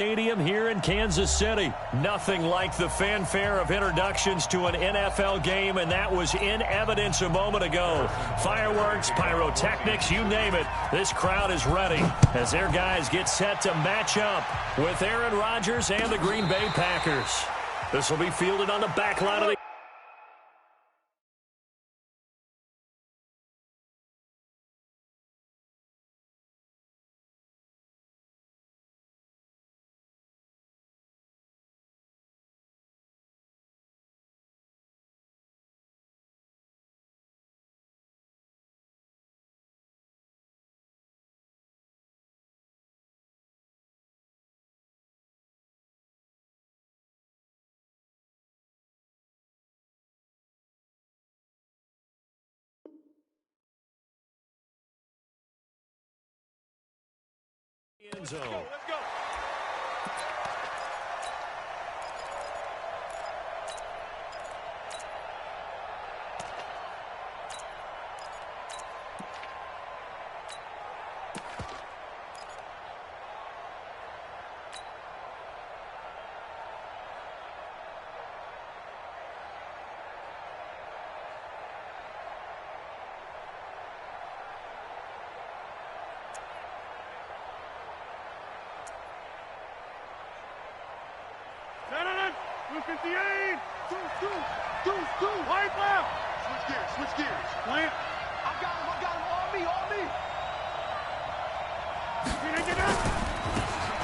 Stadium here in Kansas City. Nothing like the fanfare of introductions to an NFL game, and that was in evidence a moment ago. Fireworks, pyrotechnics, you name it. This crowd is ready as their guys get set to match up with Aaron Rodgers and the Green Bay Packers. This will be fielded on the back line of the end zone. Let's go. Blue 58. Two. White left. Switch gears. Plant. I got him. On me.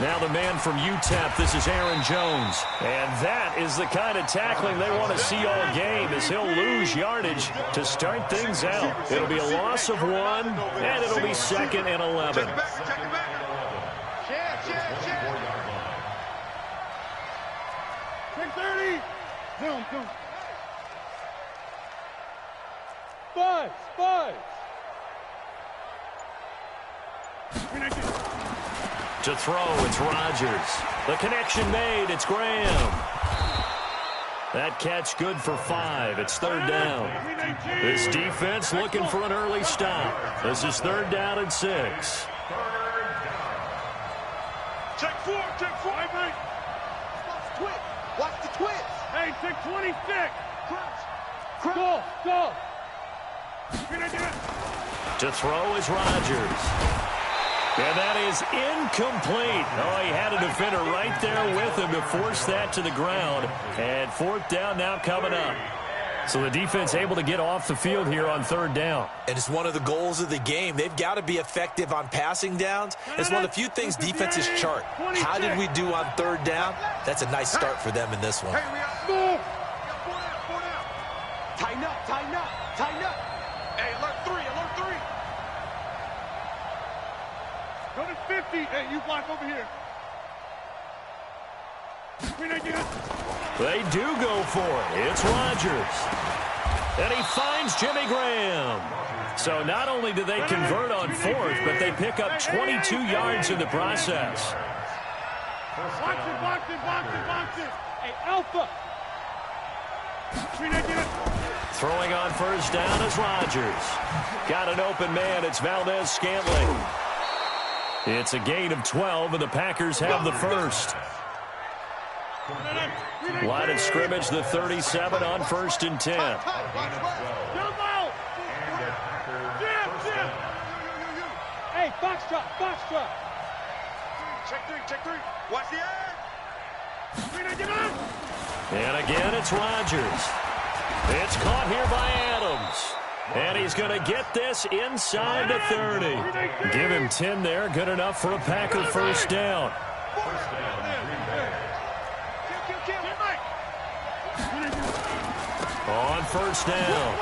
Now the man from UTEP, this is Aaron Jones. And that is the kind of tackling they want to see all game, as he'll lose yardage to start things out. It'll be a loss of 1, and it'll be 2nd and 11. Check it back. Check 30. Zoom. Spies. To throw, it's Rodgers. The connection made, it's Graham. That catch good for 5. It's 3rd down. This defense looking for an early stop. This is 3rd down and 6. Check 4. Watch the twist. Hey, check 26. Crunch. Go. To throw is Rodgers. And that is incomplete. Oh, he had a defender right there with him to force that to the ground. And 4th down now coming up. So the defense able to get off the field here on 3rd down. And it's one of the goals of the game. They've got to be effective on passing downs. It's one of the few things defenses chart. How did we do on 3rd down? That's a nice start for them in this one. Move. Tighten up. Hey, alert 3. Go to 50. Hey, you block over here. They do go for it. It's Rodgers. And he finds Jimmy Graham. So not only do they convert on 4th, but they pick up 22 yards in the process. Box it. Hey, Alpha. Throwing on 1st down is Rodgers. Got an open man. It's Valdez-Scantling. It's a gain of 12, and the Packers have the first. Line of scrimmage, the 37 on 1st and 10. Jump out! Jim! Hey, box drop. Check 3. Watch the edge. And again, it's Rodgers. It's caught here by Adams. And he's going to get this inside the 30. Give him 10 there. Good enough for a Packer 1st down. On 1st down,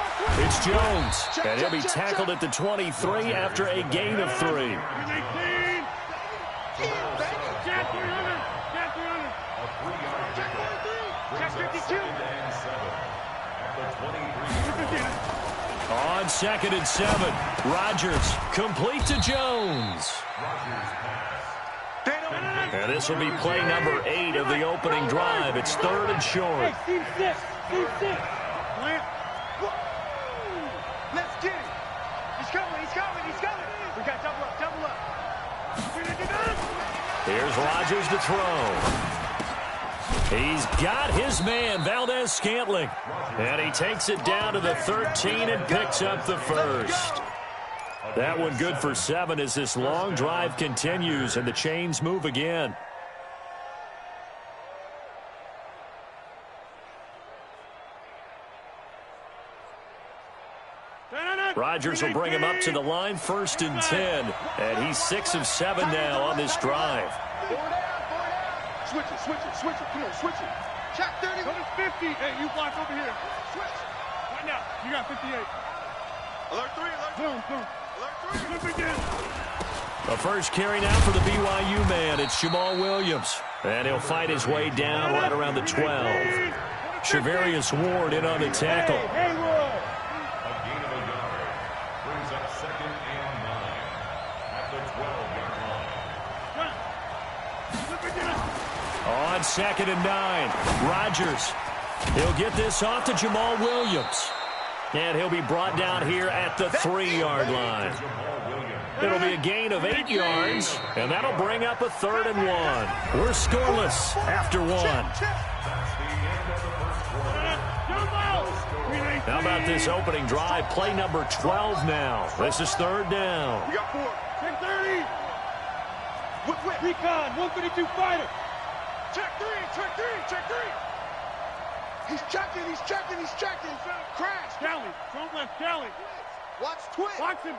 it's Jones. And he'll be tackled at the 23 after a gain of 3. On 2nd and 7, Rodgers complete to Jones. And this will be play number 8 of the opening drive. It's 3rd and short. Hey, C6. Let's get it. He's coming. We got double up. Here's Here's Rodgers to throw. He's got his man, Valdez-Scantling. And he takes it down to the 13 and picks up the first. That one good for 7 as this long drive continues and the chains move again. Rodgers will bring him up to the line, 1st and 10. And he's 6 of 7 now on this drive. Switch it. Come on, switch it. Check 30. Go to 50. Hey, you block over here. Switch. Right now. You got 58. Alert 3. Boom. Alert 3. Flip again. The first carry now for the BYU man. It's Jamal Williams. And he'll fight his way down right around the 12. Shavarius Ward in on the tackle. Hey, Ward. On 2nd and 9, Rodgers. He'll get this off to Jamal Williams. And he'll be brought down here at the 3-yard line. It'll be a gain of 8 yards, and that'll bring up a 3rd and 1. We're scoreless after 1. How about this opening drive? Play number 12 now. This is 3rd down. We got 4. 10-30. Recon, 152 fighter. Check 3. He's checking. Crash. Cali, front left, Cali. Watch twist. Box it.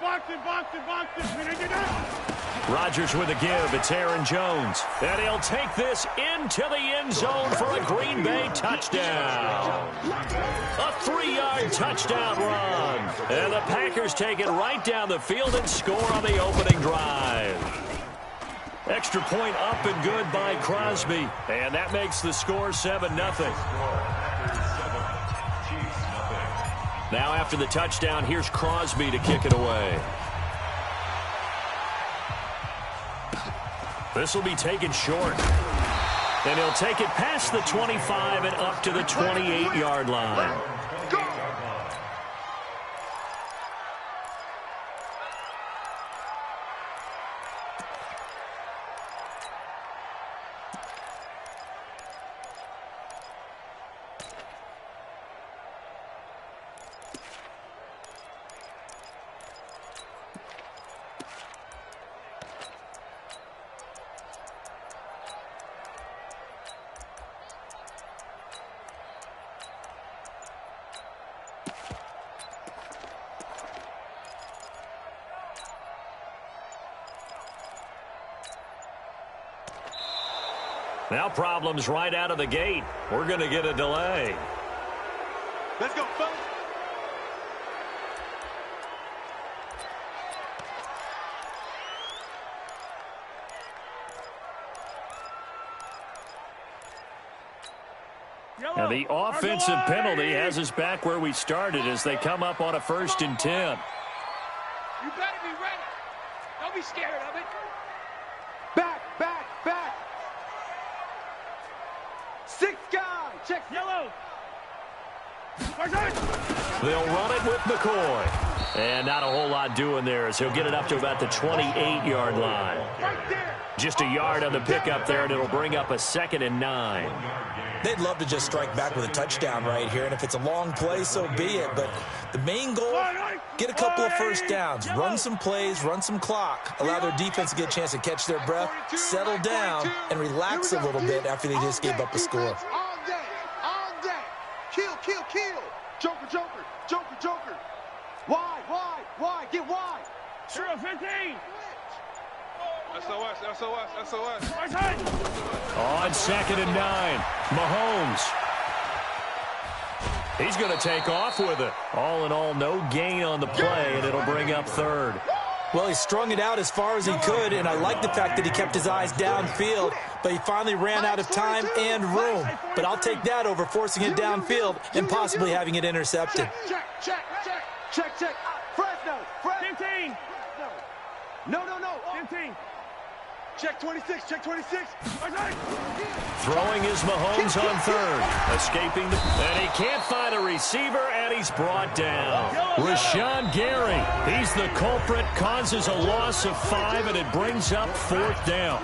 Rodgers with a give. It's Aaron Jones. And he'll take this into the end zone for a Green Bay touchdown. A 3-yard touchdown run. And the Packers take it right down the field and score on the opening drive. Extra point up and good by Crosby. And that makes the score 7-0. Now after the touchdown, here's Crosby to kick it away. This will be taken short. And he'll take it past the 25 and up to the 28-yard line. Now problems right out of the gate. We're going to get a delay. Let's go, folks. Now the offensive penalty has us back where we started as they come up on a 1st and 10. You better be ready. Don't be scared of it. Back. 6 guys. Check yellow. They'll run it with McCoy. And not a whole lot doing there as he'll get it up to about the 28-yard line. Right there. Just a yard on the pickup there, and it'll bring up a 2nd and 9. They'd love to just strike back with a touchdown right here, and if it's a long play, so be it. But the main goal, get a couple of first downs, run some plays, run some clock, allow their defense to get a chance to catch their breath, settle down, and relax a little bit after they just gave up a score. All day. Kill. Joker. Wide. Get wide. 0-15. SOS. On 2nd and 9, Mahomes. He's going to take off with it. All in all, no gain on the play, and it'll bring up 3rd. Well, he strung it out as far as he could, and I like the fact that he kept his eyes downfield, but he finally ran out of time and room. But I'll take that over forcing it downfield and possibly having it intercepted. Check. Fresno. 15. No. 15. Check 26. Throwing is Mahomes on 3rd. Escaping, and he can't find a receiver, and he's brought down. Rashawn Gary, he's the culprit, causes a loss of 5, and it brings up 4th down.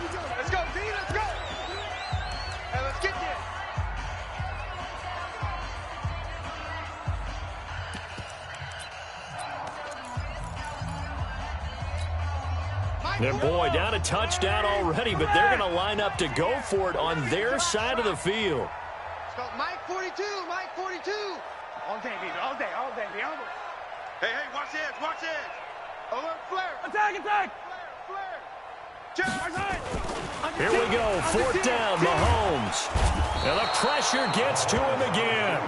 And boy, down a touchdown already, but they're going to line up to go for it on their side of the field. Let's go, Mike 42, Mike 42. All day, baby, all day, all day. Hey, watch this, watch this. Alert, flare. Attack. Flare. Here we go, fourth down, Mahomes. And the pressure gets to him again.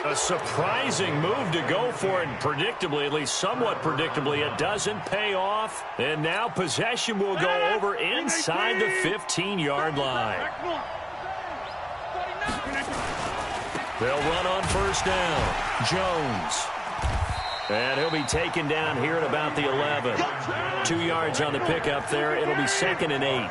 A surprising move to go for it, and predictably, at least somewhat predictably, it doesn't pay off. And now possession will go over inside the 15-yard line. They'll run on first down. Jones. And he'll be taken down here at about the 11. 2 yards on the pickup there. It'll be 2nd and 8.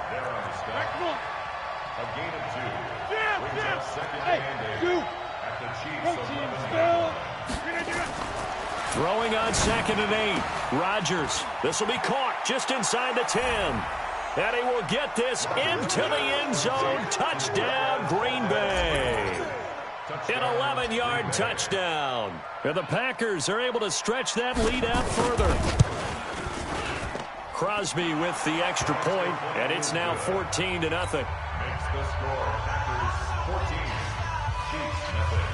Throwing on 2nd and 8. Rodgers. This will be caught just inside the 10. And he will get this into the end zone. Touchdown, Green Bay. An 11-yard touchdown. And the Packers are able to stretch that lead out further. Crosby with the extra point, and it's now 14-0. Makes the score Packers 14, Chiefs nothing.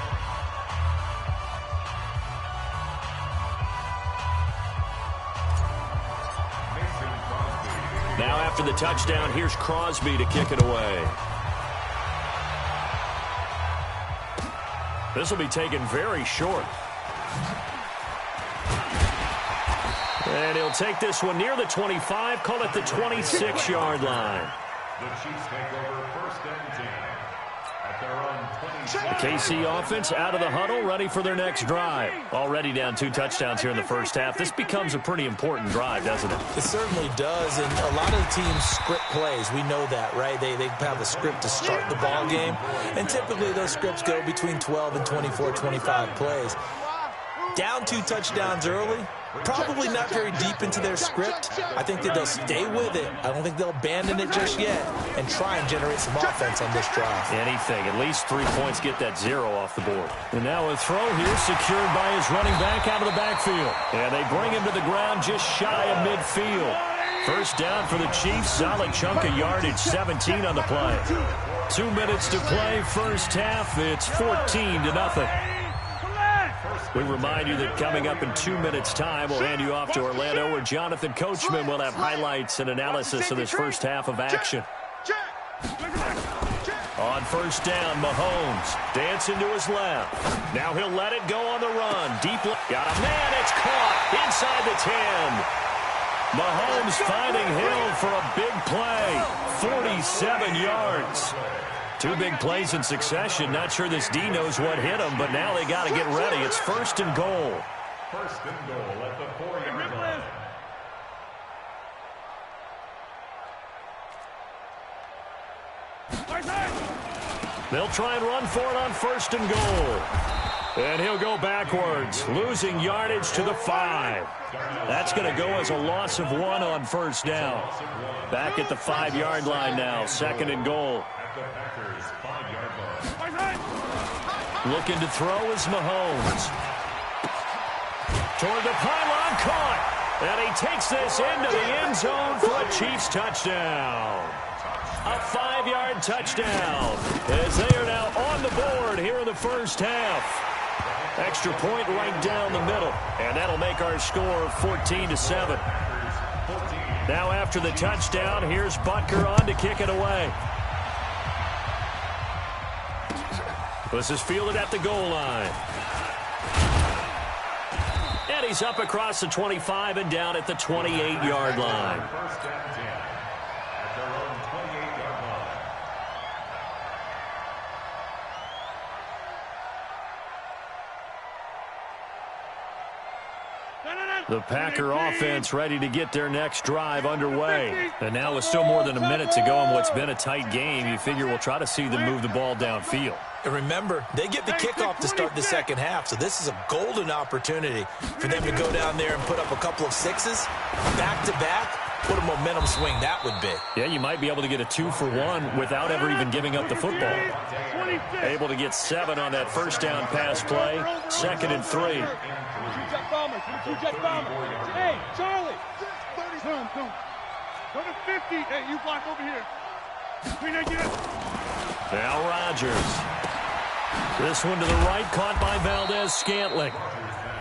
Now after the touchdown, here's Crosby to kick it away. This will be taken very short. And he'll take this one near the 25, call it the 26-yard line. The Chiefs take over 1st and 10 at their own 26. The KC offense out of the huddle, ready for their next drive. Already down 2 touchdowns here in the first half. This becomes a pretty important drive, doesn't it? It certainly does, and a lot of the teams script plays. We know that, right? They have a script to start the ball game, and typically those scripts go between 12 and 24, 25 plays. Down 2 touchdowns early, probably not very deep into their script. I think that they'll stay with it. I don't think they'll abandon it just yet and try and generate some offense on this drive. Anything. At least 3 points, get that 0 off the board. And now a throw here secured by his running back out of the backfield. And they bring him to the ground just shy of midfield. First down for the Chiefs. Solid chunk of yardage, 17 on the play. 2 minutes to play first half. It's 14-0. We remind you that coming up in 2 minutes' time, we'll hand you off to Orlando, where Jonathan Coachman will have highlights and analysis of this first half of action. On first down, Mahomes dancing to his left. Now he'll let it go on the run. Deep, got a man, it's caught inside the 10. Mahomes finding Hill for a big play, 47 yards. 2 big plays in succession. Not sure this D knows what hit him, but now they got to get ready. It's 1st and goal. 1st and goal at the 4-yard line. They'll try and run for it on 1st and goal. And he'll go backwards, losing yardage to the 5. That's going to go as a loss of 1 on first down. Back at the 5-yard line now, 2nd and goal. Looking to throw is Mahomes. Toward the pylon, caught. And he takes this into the end zone for a Chiefs touchdown. A 5-yard touchdown as they are now on the board here in the first half. Extra point right down the middle. And that'll make our score 14-7. Now after the touchdown, here's Butker on to kick it away. This is fielded at the goal line. And he's up across the 25 and down at the 28-yard line. First and 10 at their own 28-yard line. The Packer offense ready to get their next drive underway. And now with still more than a minute to go in what's been a tight game, you figure we'll try to see them move the ball downfield. And remember, they get the kickoff to start the second half, so this is a golden opportunity for them to go down there and put up a couple of 6s back-to-back. What a momentum swing that would be. Yeah, you might be able to get a 2-for-1 without ever even giving up the football. Able to get 7 on that first down pass play. 2nd and 3. Hey, Charlie. Go to 50. Hey, you block over here. Now Rodgers. This one to the right, caught by Valdez-Scantling.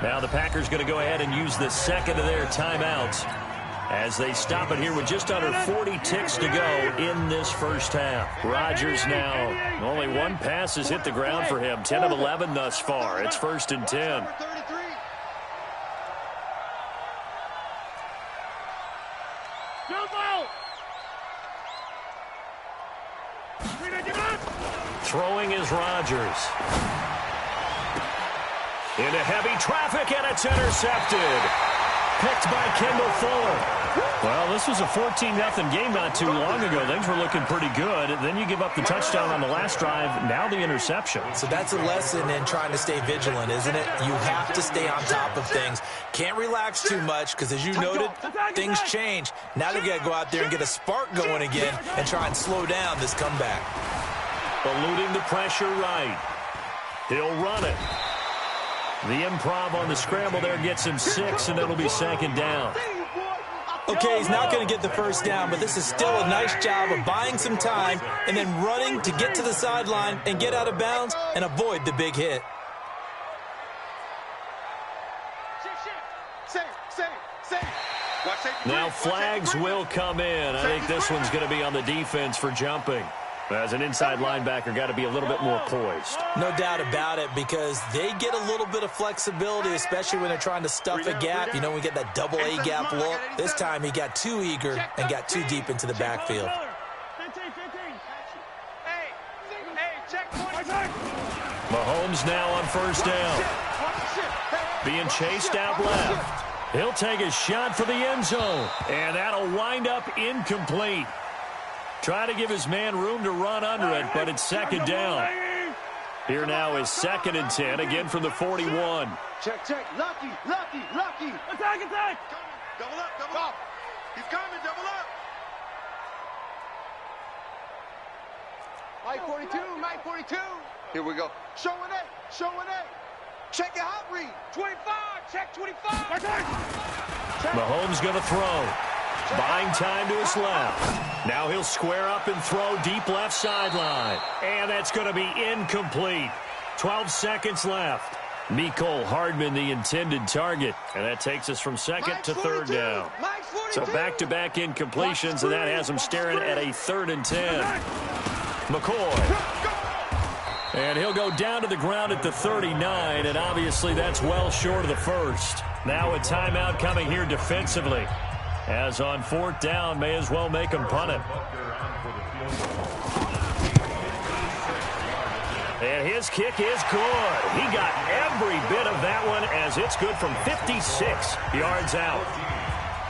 Now the Packers going to go ahead and use the second of their timeouts as they stop it here with just under 40 ticks to go in this first half. Rodgers now, only one pass has hit the ground for him. 10 of 11 thus far. It's 1st and 10. Throwing is Rodgers. Into heavy traffic, and it's intercepted. Picked by Kendall Fuller. Well, this was a 14-0 game not too long ago. Things were looking pretty good. Then you give up the touchdown on the last drive. Now the interception. So that's a lesson in trying to stay vigilant, isn't it? You have to stay on top of things. Can't relax too much because, as you noted, things change. Now they've got to go out there and get a spark going again and try and slow down this comeback. Eluding the pressure right. He'll run it. The improv on the scramble there gets him 6, and it'll be 2nd down. Okay, he's not going to get the first down, but this is still a nice job of buying some time and then running to get to the sideline and get out of bounds and avoid the big hit. Now flags will come in. I think this one's going to be on the defense for jumping. As an inside linebacker, got to be a little bit more poised. No doubt about it, because they get a little bit of flexibility, especially when they're trying to stuff a gap. You know, we get that double A gap look. This time he got too eager and got too deep into the backfield. Mahomes now on 1st down. Being chased out left. He'll take a shot for the end zone. And that'll wind up incomplete. Try to give his man room to run under it, but it's 2nd down. Here now is 2nd and 10, again from the 41. Check. Lucky. Attack. Double up. He's coming, double up. Mike 42. Here we go. Showing it. Check it out, read. 25, check 25. Mahomes going to throw. Buying time to his left. Now he'll square up and throw deep left sideline. And that's going to be incomplete. 12 seconds left. Mecole Hardman, the intended target. And that takes us from 2nd to 3rd down. So back-to-back incompletions, and that has him staring at a 3rd and 10. McCoy. And he'll go down to the ground at the 39, and obviously that's well short of the first. Now a timeout coming here defensively. As on 4th down, may as well make him punt it. And his kick is good. He got every bit of that one as it's good from 56 yards out.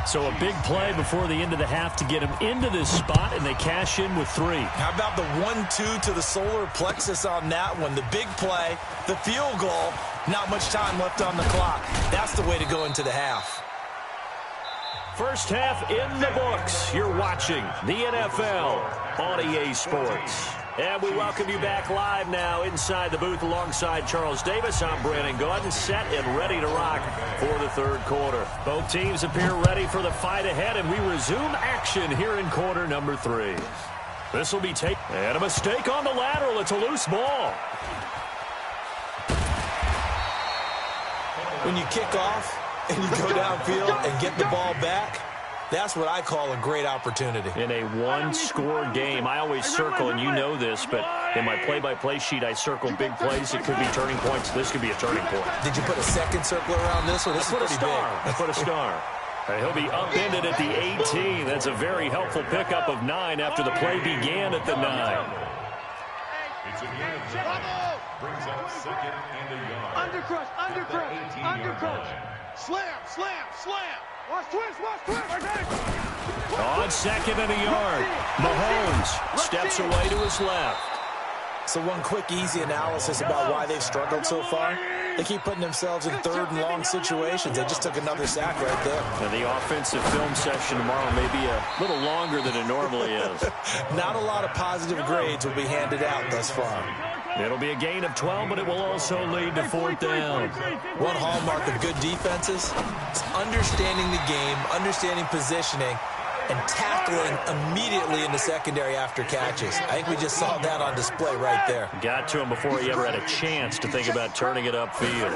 So a big play before the end of the half to get him into this spot, and they cash in with 3. How about the 1-2 to the solar plexus on that one? The big play, the field goal, not much time left on the clock. That's the way to go into the half. First half in the books. You're watching the NFL on EA Sports. And we welcome you back live now inside the booth alongside Charles Davis. I'm Brandon Gaudin, set and ready to rock for the 3rd quarter. Both teams appear ready for the fight ahead, and we resume action here in quarter number 3. This will be taken. And a mistake on the lateral. It's a loose ball. When you kick off and you go downfield and get the ball back, that's what I call a great opportunity. In a one-score game, I always circle, and you know this, but in my play-by-play sheet, I circle big plays. It could be turning points. This could be a turning point. Did you put a second circle around this one? This is pretty big. I put a star. He'll be upended at the 18. That's a very helpful pickup of 9 after the play began at the 9. It's a game. Brings up 2nd and a yard. Undercrush. Slam. Watch twist. On 2nd and a yard, Mahomes steps away to his left. So one quick, easy analysis about why they've struggled so far. They keep putting themselves in 3rd and long situations. They just took another sack right there. And the offensive film session tomorrow may be a little longer than it normally is. Not a lot of positive grades will be handed out thus far. It'll be a gain of 12, but it will also lead to 4th down. One hallmark of good defenses is understanding the game, understanding positioning, and tackling immediately in the secondary after catches. I think we just saw that on display right there. Got to him before he ever had a chance to think about turning it upfield.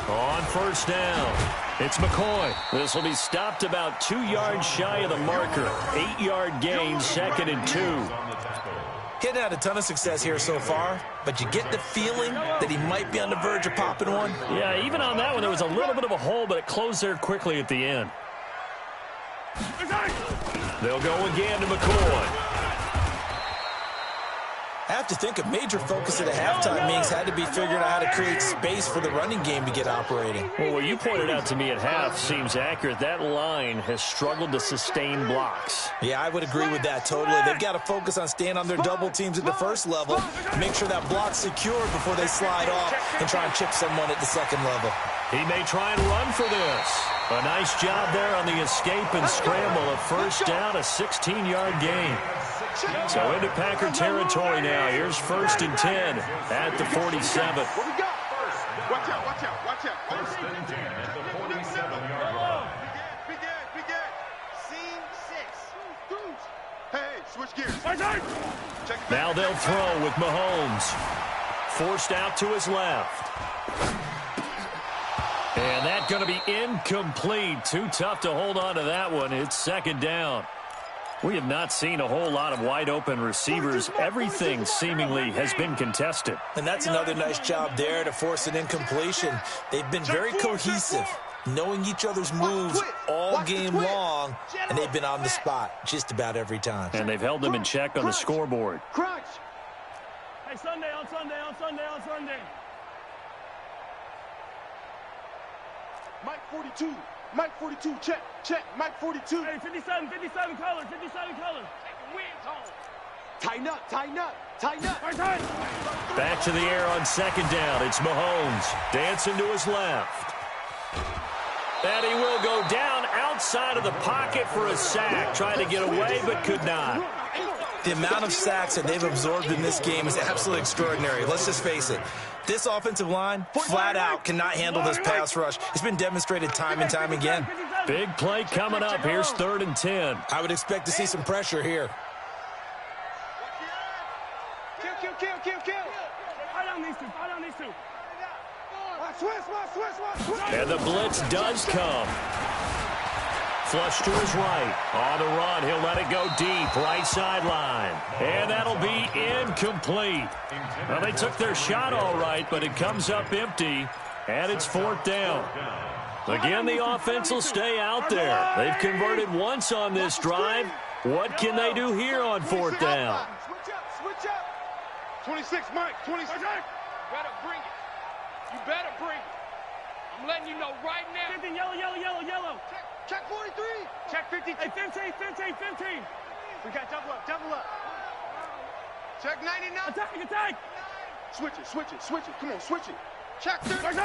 On first down, it's McCoy. This will be stopped about 2 yards shy of the marker. 8-yard gain, 2nd and 2. He hadn't had a ton of success here so far, but you get the feeling that he might be on the verge of popping one. Yeah, even on that one, there was a little bit of a hole, but it closed there quickly at the end. They'll go again to McCoy. I have to think a major focus at the halftime meetings had to be figuring out how to create space for the running game to get operating. Well, what you pointed out to me at half seems accurate. That line has struggled to sustain blocks. Yeah, I would agree with that totally. They've got to focus on staying on their double teams at the first level, make sure that block's secured before they slide off and try and chip someone at the second level. He may try and run for this. A nice job there on the escape and scramble. A first down, a 16-yard gain. So into Packer territory now. Here's 1st and 10 at the 47. What we got? Watch out, watch out, watch out. 1st and 10 at the 47-yard line. Begin. Scene 6. Hey, switch gears. Now they'll throw with Mahomes. Forced out to his left. And that's going to be incomplete. Too tough to hold on to that one. It's 2nd down. We have not seen a whole lot of wide-open receivers. Everything seemingly has been contested. And that's another nice job there to force an incompletion. They've been very cohesive, knowing each other's moves all game long, and they've been on the spot just about every time. And they've held them in check on the scoreboard. Crunch. Hey, Sunday. Mike 42, check. Mike 42. Hey, 57 color. Tighten up. Back to the air on 2nd down. It's Mahomes dancing to his left. And he will go down outside of the pocket for a sack. Trying to get away, but could not. The amount of sacks that they've absorbed in this game is absolutely extraordinary. Let's just face it. This offensive line, flat out, cannot handle this pass rush. It's been demonstrated time and time again. Big play coming up. Here's 3rd and 10. I would expect to see some pressure here. Kill. Fight down these two. Switch. And the blitz does come. Flush to his right. On the run, he'll let it go deep. Right sideline. And that'll be incomplete. Well, they took their shot all right, but it comes up empty. And it's 4th down. Again, the offense will stay out there. They've converted once on this drive. What can they do here on 4th down? Switch up. 26, Mike. 26. You better bring it. I'm letting you know right now. 15, yellow. Check 43. Check 50. Hey, 15. We got double up. Check 99. Attack. Switch it. Come on, switch it. Check 30.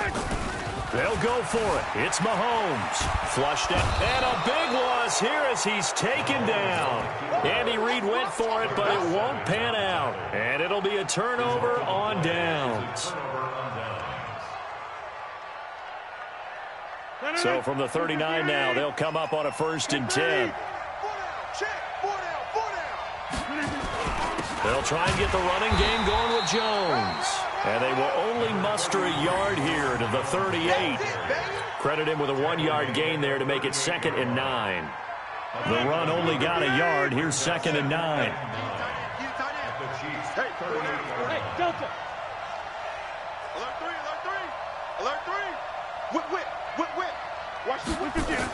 They'll go for it. It's Mahomes. Flushed out. And a big loss here as he's taken down. Andy Reid went for it, but it won't pan out. And it'll be a turnover on downs. So from the 39 now, they'll come up on a 1st and 10. Four down. They'll try and get the running game going with Jones. And they will only muster a yard here to the 38. Credit him with a 1-yard gain there to make it 2nd and 9. The run only got a yard. Here's 2nd and 9. Hey, Delta. Alert 3. Whip. Watch the whip again.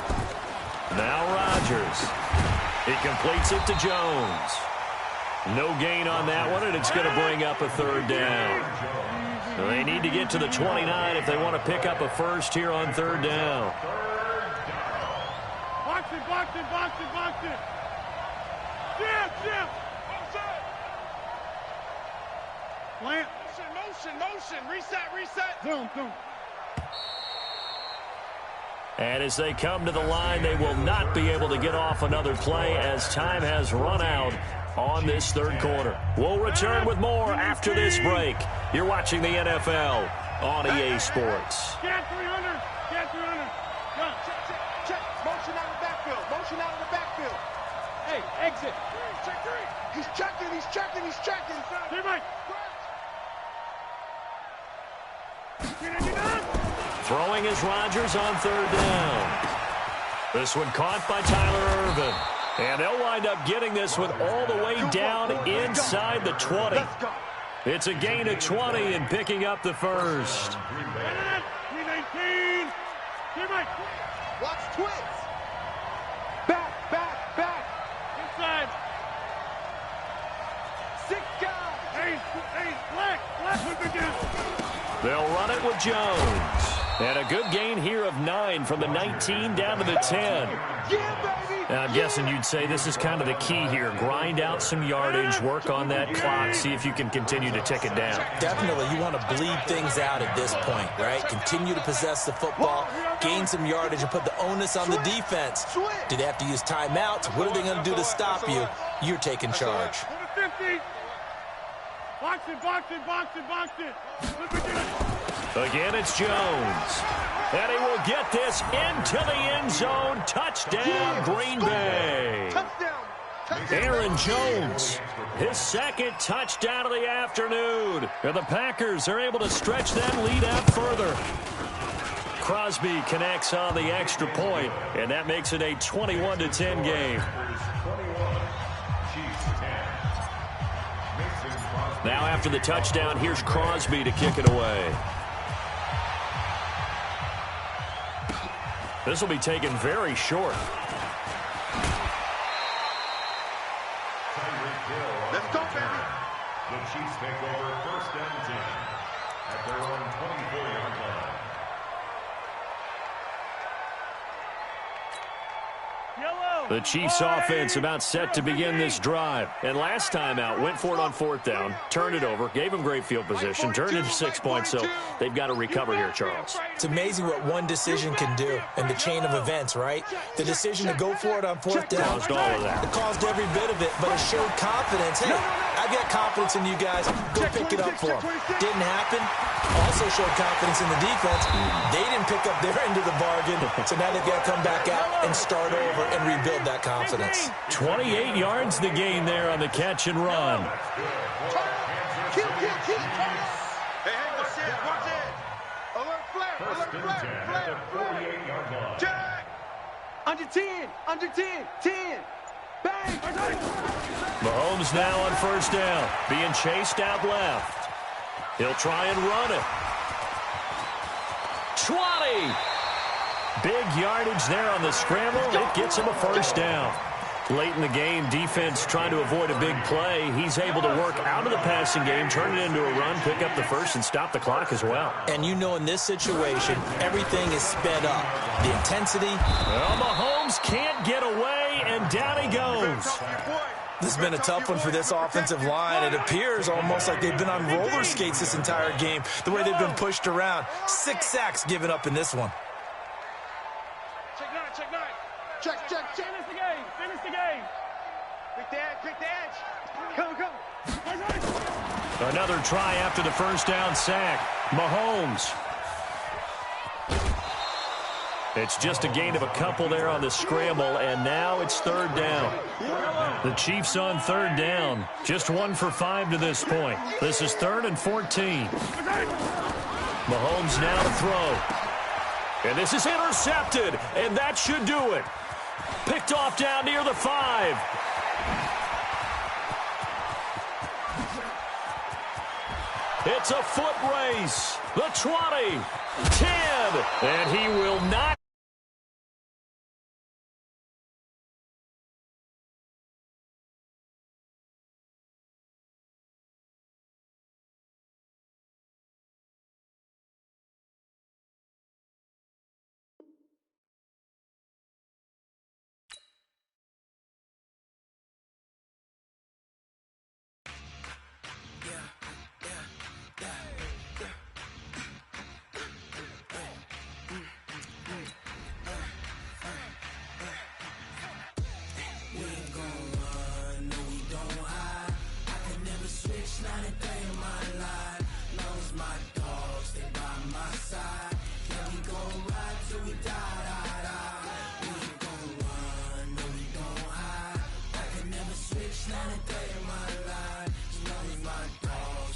Now Rodgers. He completes it to Jones. No gain on that one, and it's going to bring up a 3rd down. So they need to get to the 29 if they want to pick up a first here on 3rd down. Box it. Jim. Plant. Motion. Reset. Zoom. And as they come to the line, they will not be able to get off another play as time has run out on this 3rd quarter. We'll return with more after this break. You're watching the NFL on EA Sports. Get 300. Check. Motion out of the backfield. That's it. Check three. He's checking. He's checking. He's checking. Teammate. Throwing is Rodgers on third down. This one caught by Tyler Irvin. And they'll wind up getting this one all the way down inside the 20. It's a gain of 20 and picking up the first. 319. Teammate. Watch twins. Back. Inside. 6 guys. Hey, black. They'll run it with Jones. And a good gain here of 9 from the 19 down to the 10. Yeah, baby. Now, I'm guessing you'd say this is kind of the key here. Grind out some yardage, work on that clock, see if you can continue to tick it down. Definitely, you want to bleed things out at this point, right? Continue to possess the football, gain some yardage, and put the onus on the defense. Do they have to use timeouts? What are they going to do to stop you? You're taking charge. 50. Box it. Again, it's Jones. And he will get this into the end zone. Touchdown, Green Bay. Aaron Jones, his second touchdown of the afternoon. And the Packers are able to stretch that lead out further. Crosby connects on the extra point, and that makes it a 21-10 game. Now after the touchdown, here's Crosby to kick it away. This will be taken very short. Let's go, baby. The Chiefs take over first and 10 at their own 24-yard line. The Chiefs offense about set to begin this drive. And last time out, went for it on fourth down, turned it over, gave them great field position, turned it into 6 points, so they've got to recover here, Charles. It's amazing what one decision can do in the chain of events, right? The decision to go for it on fourth down. Caused all of that. It caused every bit of it, but it showed confidence. Hey, I've got confidence in you guys. Go pick it up for them. Didn't happen. Also showed confidence in the defense. They didn't pick up their end of the bargain, so now they've got to come back out and start over and rebuild that confidence. 28 yards the gain there on the catch and run. Kill. Hey, watch it. Alert flare. 48-yard line. Jack. Under 10. 10. Bang. Mahomes now on first down, being chased out left. He'll try and run it. 20. Big yardage there on the scramble. It gets him a first down. Late in the game, defense trying to avoid a big play. He's able to work out of the passing game, turn it into a run, pick up the first, and stop the clock as well. And you know in this situation, everything is sped up. The intensity. Well, Mahomes can't get away, and down he goes. This has been a tough one for this offensive line. It appears almost like they've been on roller skates this entire game, the way they've been pushed around. 6 sacks given up in this one. Check. Finish the game. Quick the edge. Come. Another try after the first down sack. Mahomes. It's just a gain of a couple there on the scramble, and now it's third down. The Chiefs on third down. Just 1 for 5 to this point. This is 3rd and 14. Mahomes now to throw. And this is intercepted, and that should do it. Picked off down near the 5. It's a foot race. The 20, 10, and he will not.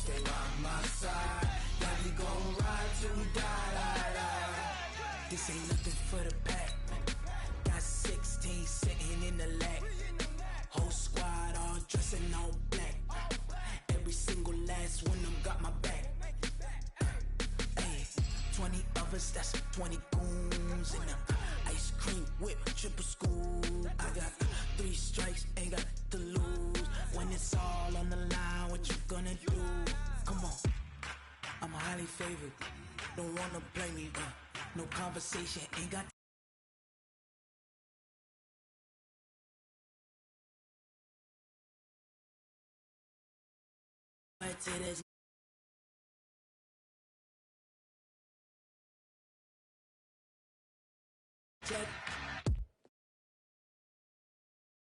stay by my side. Yeah, we gon' ride till we die. This ain't nothing for the pack. Got 16 sitting in the lap. Whole squad all dressing all black. Every single last one of them got my back. Ay, 20 of us, that's 20 goons in them. Ice cream whip, triple scoop. I got 3 strikes, ain't got to lose. When it's all on the line, what you gonna do? Come on, I'm highly favored. Don't wanna play me, no conversation, ain't got. To this jet